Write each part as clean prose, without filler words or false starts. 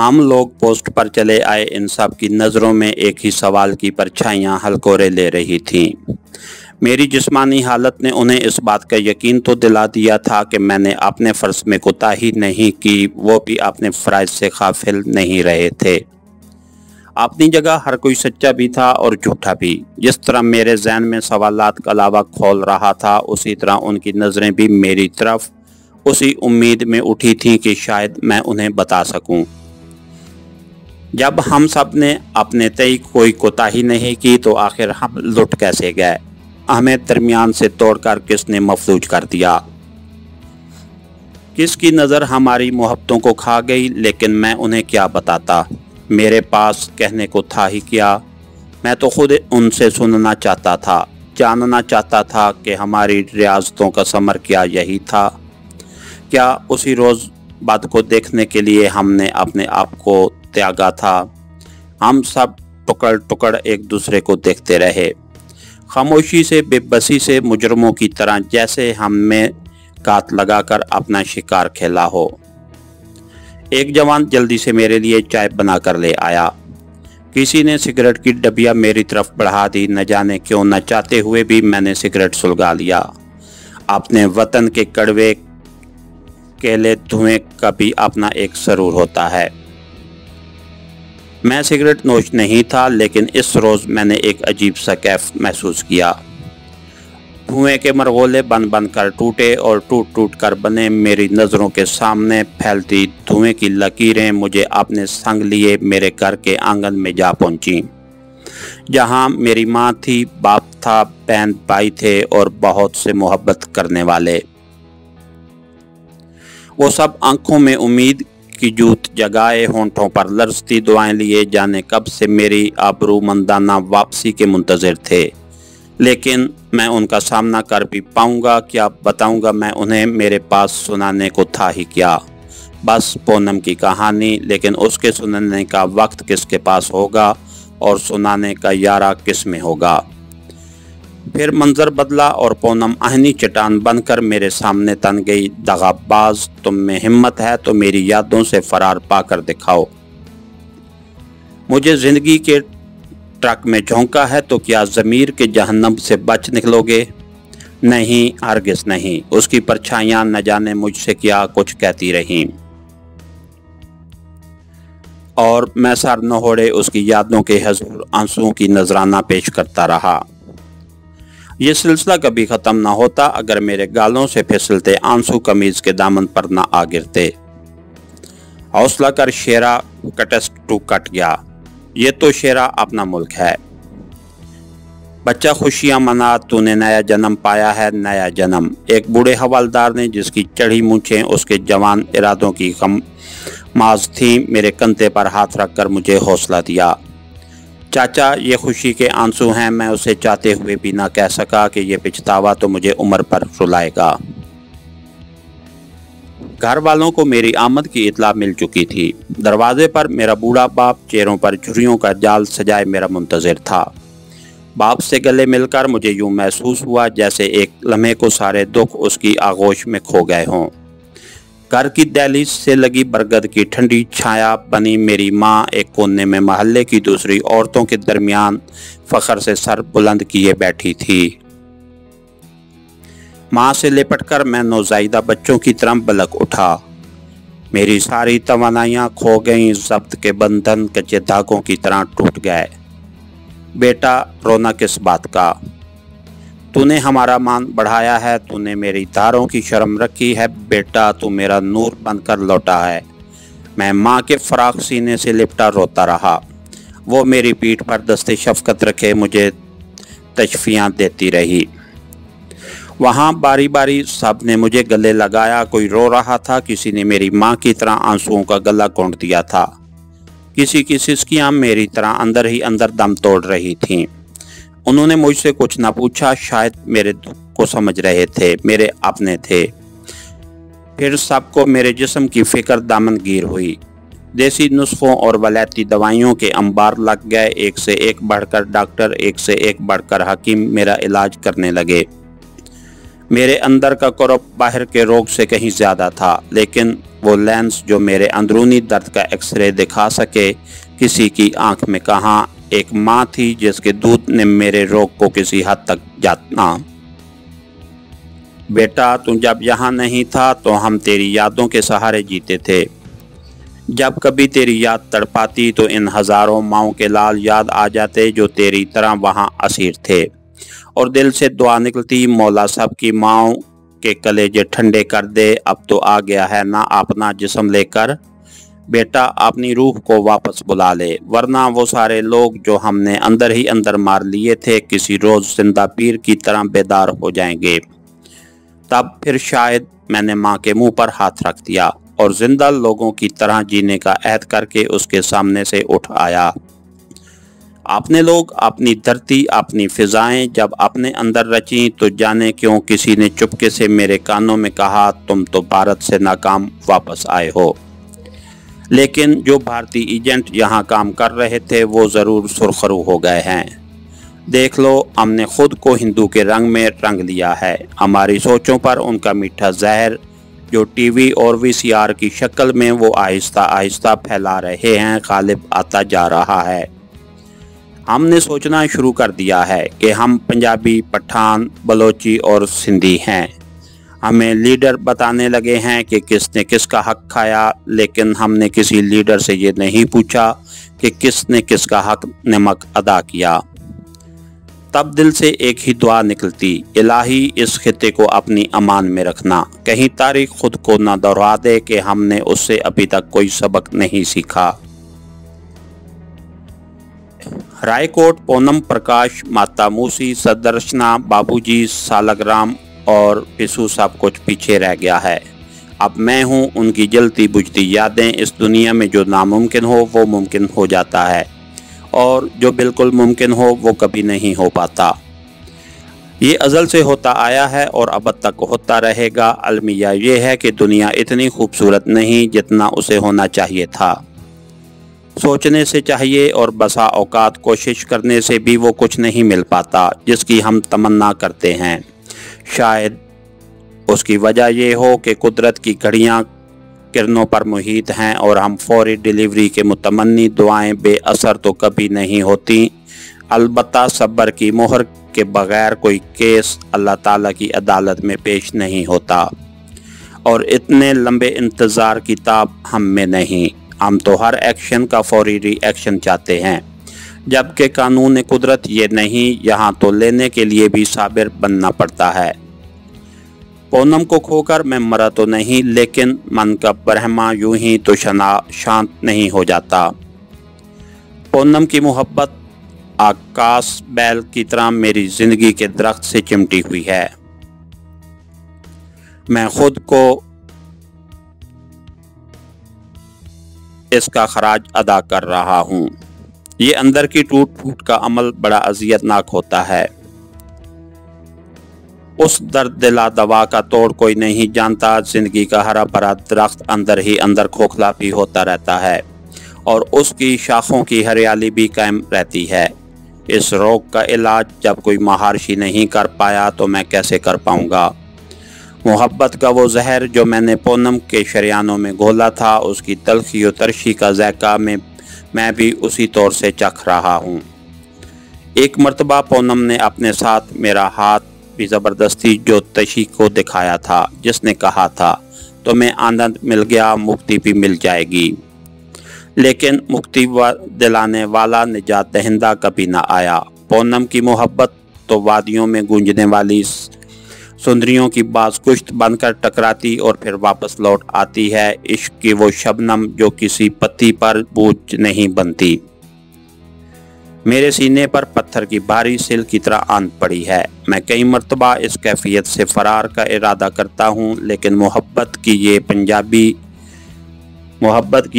हम लोग पोस्ट पर चले आए। इन सब की नज़रों में एक ही सवाल की परछाइयां हलकोरे ले रही थीं। मेरी जिस्मानी हालत ने उन्हें इस बात का यकीन तो दिला दिया था कि मैंने अपने फ़र्ज में कोताही नहीं की, वो भी अपने फ़राइज़ से गाफिल नहीं रहे थे। अपनी जगह हर कोई सच्चा भी था और झूठा भी। जिस तरह मेरे ज़हन में सवालात का लावा खोल रहा था, उसी तरह उनकी नज़रें भी मेरी तरफ उसी उम्मीद में उठी थीं कि शायद मैं उन्हें बता सकूं। जब हम सब ने अपने तय कोई कोताही नहीं की तो आखिर हम लुट कैसे गए? हमें दरमियान से तोड़कर किसने मफलूज कर दिया? किसकी नज़र हमारी मोहब्बतों को खा गई? लेकिन मैं उन्हें क्या बताता? मेरे पास कहने को था ही क्या। मैं तो खुद उनसे सुनना चाहता था, जानना चाहता था कि हमारी रियाजतों का समर क्या यही था? क्या उसी रोज़ बाद को देखने के लिए हमने अपने आप को त्यागा था? हम सब टुकड़ टुकड़ एक दूसरे को देखते रहे, खामोशी से, बेबसी से, मुजरमों की तरह, जैसे हमें घात लगाकर अपना शिकार खेला हो। एक जवान जल्दी से मेरे लिए चाय बना कर ले आया। किसी ने सिगरेट की डबिया मेरी तरफ बढ़ा दी। न जाने क्यों, न चाहते हुए भी मैंने सिगरेट सुलगा लिया। अपने वतन के कड़वे केले धुएं का भी अपना एक सरूर होता है। मैं सिगरेट नोश नहीं था, लेकिन इस रोज़ मैंने एक अजीब सा कैफ महसूस किया। धुएं के मरगोले बन बन कर टूटे और टूट टूट कर बने। मेरी नज़रों के सामने फैलती धुएं की लकीरें मुझे अपने संग लिए मेरे घर के आंगन में जा पहुंची, जहां मेरी माँ थी, बाप था, बहन भाई थे और बहुत से मोहब्बत करने वाले। वो सब आंखों में उम्मीद की जूत जगाए, होंठों पर लरसती दुआएं लिए जाने कब से मेरी आबरूमंदाना वापसी के मुंतज़िर थे। लेकिन मैं उनका सामना कर भी पाऊंगा? क्या बताऊंगा मैं उन्हें? मेरे पास सुनाने को था ही क्या? बस पूनम की कहानी। लेकिन उसके सुनाने का वक्त किसके पास होगा और सुनाने का यारा किस में होगा? फिर मंजर बदला और पूनम आहनी चट्टान बनकर मेरे सामने तन गई। दगाबाज, तुम में हिम्मत है तो मेरी यादों से फरार पाकर दिखाओ। मुझे जिंदगी के ट्रक में झोंका है तो क्या ज़मीर के जहन्नम से बच निकलोगे? नहीं, हरगिज़ नहीं। उसकी परछाइयां न जाने मुझसे क्या कुछ कहती रहीं और मैं सर नहोड़े उसकी यादों के हज़ूर आंसुओं की नजराना पेश करता रहा। ये सिलसिला कभी ख़त्म ना होता अगर मेरे गालों से फिसलते आंसू कमीज़ के दामन पर ना आ गिरते। हौसला कर शेरा, कटस टू कट गया। ये तो शेरा अपना मुल्क है। बच्चा खुशियां मना, तूने नया जन्म पाया है, नया जन्म। एक बूढ़े हवालदार ने, जिसकी चढ़ी मूंछें उसके जवान इरादों की माज थी, मेरे कंधे पर हाथ रखकर मुझे हौसला दिया। चाचा, ये खुशी के आंसू हैं। मैं उसे चाहते हुए भी ना कह सका कि ये पछतावा तो मुझे उम्र पर रुलाएगा। घर वालों को मेरी आमद की इतला मिल चुकी थी। दरवाजे पर मेरा बूढ़ा बाप चेहरों पर झुर्रियों का जाल सजाए मेरा मुंतज़िर था। बाप से गले मिलकर मुझे यूं महसूस हुआ जैसे एक लम्हे को सारे दुख उसकी आगोश में खो गए हों। घर की दहलीज से लगी बरगद की ठंडी छाया बनी मेरी माँ एक कोने में महल्ले की दूसरी औरतों के दरमियान फख्र से सर बुलंद किए बैठी थी। माँ से लिपटकर मैं नौज़ायदा बच्चों की तरह बलक उठा। मेरी सारी तवानाइयाँ खो गईं, ज़ब्त के बंधन कच्चे धागों की तरह टूट गए। बेटा, रोना किस बात का? तूने हमारा मान बढ़ाया है, तूने मेरी धारों की शर्म रखी है। बेटा, तू मेरा नूर बनकर लौटा है। मैं माँ के फराख सीने से लिपटा रोता रहा। वो मेरी पीठ पर दस्ते शफ़क़त रखे मुझे तशफ़ियाँ देती रही। वहाँ बारी बारी सब ने मुझे गले लगाया। कोई रो रहा था, किसी ने मेरी माँ की तरह आंसुओं का गला घोंट दिया था। किसी की सिसकियाँ मेरी तरह अंदर ही अंदर दम तोड़ रही थीं। उन्होंने मुझसे कुछ ना पूछा, शायद मेरे दुख को समझ रहे थे, मेरे अपने थे। फिर सबको मेरे जिस्म की फ़िक्र दामनगीर हुई। देसी नुस्खों और वलैती दवाइयों के अंबार लग गए। एक से एक बढ़कर डॉक्टर, एक से एक बढ़कर हकीम मेरा इलाज करने लगे। मेरे अंदर का कुर्ब बाहर के रोग से कहीं ज़्यादा था, लेकिन वो लेंस जो मेरे अंदरूनी दर्द का एक्सरे दिखा सके किसी की आंख में कहाँ। एक माँ थी जिसके दूध ने मेरे रोग को किसी हद तक जाना। बेटा, तू जब यहाँ नहीं था तो हम तेरी यादों के सहारे जीते थे। जब कभी तेरी याद तड़पाती तो इन हज़ारों माँओं के लाल याद आ जाते जो तेरी तरह वहाँ असीर थे, और दिल से दुआ निकलती, मौला सब की माँओं के कलेजे ठंडे कर दे। अब तो आ गया है ना अपना जिस्म लेकर, बेटा अपनी रूह को वापस बुला ले, वरना वो सारे लोग जो हमने अंदर ही अंदर मार लिए थे किसी रोज़ जिंदा पीर की तरह बेदार हो जाएंगे। तब फिर शायद मैंने माँ के मुंह पर हाथ रख दिया और जिंदा लोगों की तरह जीने का अहद करके उसके सामने से उठ आया। आपने लोग अपनी धरती, अपनी फिजाएं जब अपने अंदर रची तो जाने क्यों किसी ने चुपके से मेरे कानों में कहा, तुम तो भारत से नाकाम वापस आए हो। लेकिन जो भारतीय एजेंट यहाँ काम कर रहे थे वो ज़रूर सुरखरू हो गए हैं। देख लो, हमने खुद को हिंदू के रंग में रंग लिया है। हमारी सोचों पर उनका मीठा जहर जो टीवी और वीसीआर की शक्ल में वो आहिस्ता आहिस्ता फैला रहे हैं गालिब आता जा रहा है। हमने सोचना शुरू कर दिया है कि हम पंजाबी, पठान, बलोची और सिंधी हैं। हमें लीडर बताने लगे हैं कि किसने किसका हक खाया, लेकिन हमने किसी लीडर से ये नहीं पूछा कि किसने किसका हक नमक अदा किया। तब दिल से एक ही दुआ निकलती, इलाही इस खिते को अपनी अमान में रखना, कहीं तारीख खुद को न दोहरा दे कि हमने उससे अभी तक कोई सबक नहीं सीखा। रायकोट, पूनम प्रकाश, माता मूसी, सदर्शना, बाबूजी, सालग्राम और पिसू सब कुछ पीछे रह गया है। अब मैं हूँ उनकी जलती बुझती यादें। इस दुनिया में जो नामुमकिन हो वो मुमकिन हो जाता है, और जो बिल्कुल मुमकिन हो वो कभी नहीं हो पाता। ये अज़ल से होता आया है और अब तक होता रहेगा। अलमिया ये है कि दुनिया इतनी खूबसूरत नहीं जितना उसे होना चाहिए था। सोचने से चाहिए, और बसा औकात कोशिश करने से भी वो कुछ नहीं मिल पाता जिसकी हम तमन्ना करते हैं। शायद उसकी वजह ये हो कि कुदरत की घड़ियाँ किरणों पर मुहित हैं और हम फौरी डिलीवरी के मुतमन्नी। दुआएं बेअसर तो कभी नहीं होती, अलबत्ता सब्र की मोहर के बगैर कोई केस अल्लाह ताला की अदालत में पेश नहीं होता, और इतने लंबे इंतज़ार की ताब हम में नहीं। हम तो हर एक्शन का फौरी रिएक्शन चाहते हैं, जबकि कानून कुदरत ये नहीं। यहाँ तो लेने के लिए भी साबिर बनना पड़ता है। पूनम को खोकर मैं मरा तो नहीं, लेकिन मन का बरहमा यूं ही तो शांत नहीं हो जाता। पूनम की मोहब्बत आकाश बैल की तरह मेरी जिंदगी के दरख्त से चिमटी हुई है। मैं खुद को इसका खराज अदा कर रहा हूँ। ये अंदर की टूट फूट का अमल बड़ा अजियतनाक होता है। उस दर्द दिला दवा का तोड़ कोई नहीं जानता। जिंदगी का हरा भरा दरख्त अंदर ही अंदर खोखला भी होता रहता है, और उसकी शाखों की हरियाली भी कायम रहती है। इस रोग का इलाज जब कोई महारशी नहीं कर पाया तो मैं कैसे कर पाऊंगा। मोहब्बत का वो जहर जो मैंने पूनम के शरियानों में घोला था, उसकी तलखी और तरशी का ज़ायका में मैं भी उसी तौर से चख रहा हूँ। एक मर्तबा पूनम ने अपने साथ मेरा हाथ भी ज़बरदस्ती ज्योतिषी को दिखाया था, जिसने कहा था तुम्हें आनंद मिल गया, मुक्ति भी मिल जाएगी। लेकिन मुक्ति दिलाने वाला, निजात दहिंदा कभी ना आया। पूनम की मोहब्बत तो वादियों में गूंजने वाली सुंदरियों की बाज़कुश्त बनकर टकराती और फिर वापस लौट आती है। इश्क की वो शबनम जो किसी पत्ती पर बूझ नहीं बनती, मेरे सीने पर पत्थर की भारी सिल की तरह आन पड़ी है। मैं कई मर्तबा इस कैफियत से फरार का इरादा करता हूँ, लेकिन मोहब्बत की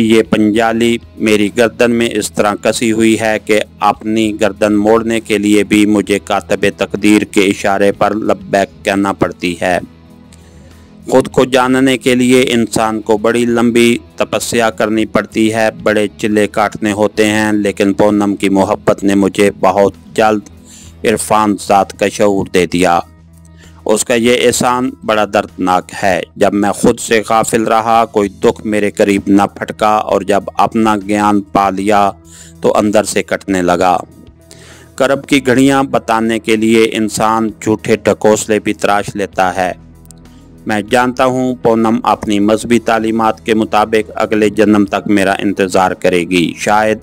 ये पंजाली मेरी गर्दन में इस तरह कसी हुई है कि अपनी गर्दन मोड़ने के लिए भी मुझे कातबे तकदीर के इशारे पर लब्बैक कहना पड़ती है। खुद को जानने के लिए इंसान को बड़ी लंबी तपस्या करनी पड़ती है, बड़े चिल्ले काटने होते हैं। लेकिन पूनम की मोहब्बत ने मुझे बहुत जल्द इरफान ज़ात का शऊर दे दिया, उसका ये एहसान बड़ा दर्दनाक है। जब मैं खुद से गाफिल रहा, कोई दुख मेरे करीब न फटका, और जब अपना ज्ञान पा लिया तो अंदर से कटने लगा। करब की घड़ियां बताने के लिए इंसान झूठे ढकोसले भी तराश लेता है। मैं जानता हूँ पूनम अपनी मजहबी तालीमात के मुताबिक अगले जन्म तक मेरा इंतज़ार करेगी। शायद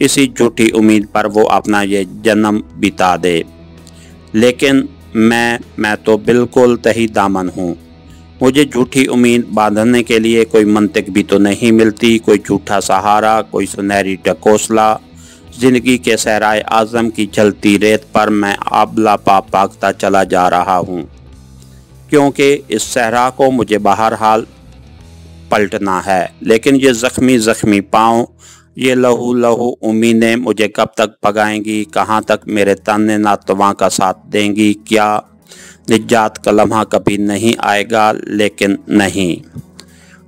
इसी झूठी उम्मीद पर वो अपना ये जन्म बिता दे, लेकिन मैं तो बिल्कुल तही दामन हूँ। मुझे झूठी उम्मीद बांधने के लिए कोई मंतिक भी तो नहीं मिलती, कोई झूठा सहारा, कोई सुनहरी ढकोसला। ज़िंदगी के सहराए आज़म की जलती रेत पर मैं आबला पाप भागता चला जा रहा हूँ, क्योंकि इस सहरा को मुझे बहरहाल पलटना है। लेकिन ये ज़ख्मी पाँव, ये लहू लहू उम्मीदें मुझे कब तक भगाएंगी? कहाँ तक मेरे ताने नातवा का साथ देंगी? क्या निजात का लम्हा कभी नहीं आएगा? लेकिन नहीं,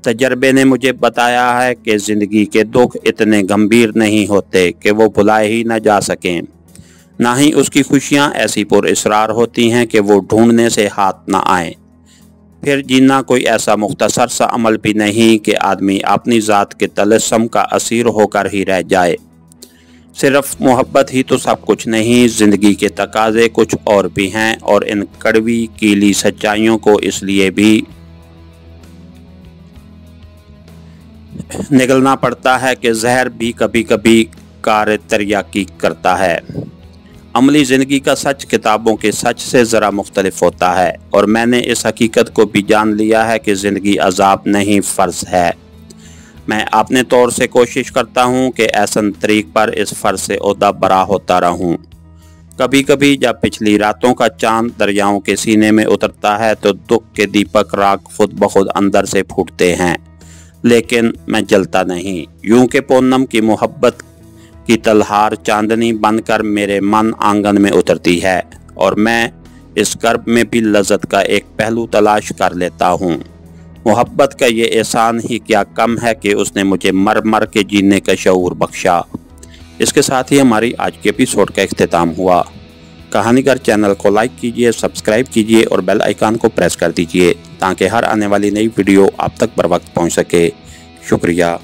तजर्बे ने मुझे बताया है कि ज़िंदगी के दुख इतने गंभीर नहीं होते कि वो भुलाए ही न जा सकें। ना ही उसकी खुशियाँ ऐसी पुरअसरार होती हैं कि वो ढूंढने से हाथ ना आए। फिर जीना कोई ऐसा मुख्तसर सा अमल भी नहीं कि आदमी अपनी ज़ात के तलस्सुम का असीर होकर ही रह जाए। सिर्फ मोहब्बत ही तो सब कुछ नहीं, ज़िंदगी के तकाज़े कुछ और भी हैं, और इन कड़वी कीली सच्चाइयों को इसलिए भी निगलना पड़ता है कि जहर भी कभी कभी कार तरियाकी करता है। अमली ज़िंदगी का सच किताबों के सच से ज़रा मुख्तलिफ होता है, और मैंने इस हकीकत को भी जान लिया है कि ज़िंदगी अजाब नहीं, फ़र्ज़ है। मैं अपने तौर से कोशिश करता हूँ कि ऐसन तरीक़ पर इस फ़र्ज़ से ओहदा बरा होता रहूँ। कभी कभी जब पिछली रातों का चाँद दरियाओं के सीने में उतरता है तो दुख के दीपक राख खुद ब खुद अंदर से फूटते हैं, लेकिन मैं जलता नहीं। यूं कि पूनम की मोहब्बत की तलहार चांदनी बनकर मेरे मन आंगन में उतरती है, और मैं इस कर्ब में भी लज्जत का एक पहलू तलाश कर लेता हूँ। मोहब्बत का ये एहसान ही क्या कम है कि उसने मुझे मर मर के जीने का शऊर बख्शा। इसके साथ ही हमारी आज के एपिसोड का इख्तिताम हुआ। कहानीगर चैनल को लाइक कीजिए, सब्सक्राइब कीजिए और बेल आइकन को प्रेस कर दीजिए ताकि हर आने वाली नई वीडियो आप तक बर वक्त पहुँच सके। शुक्रिया।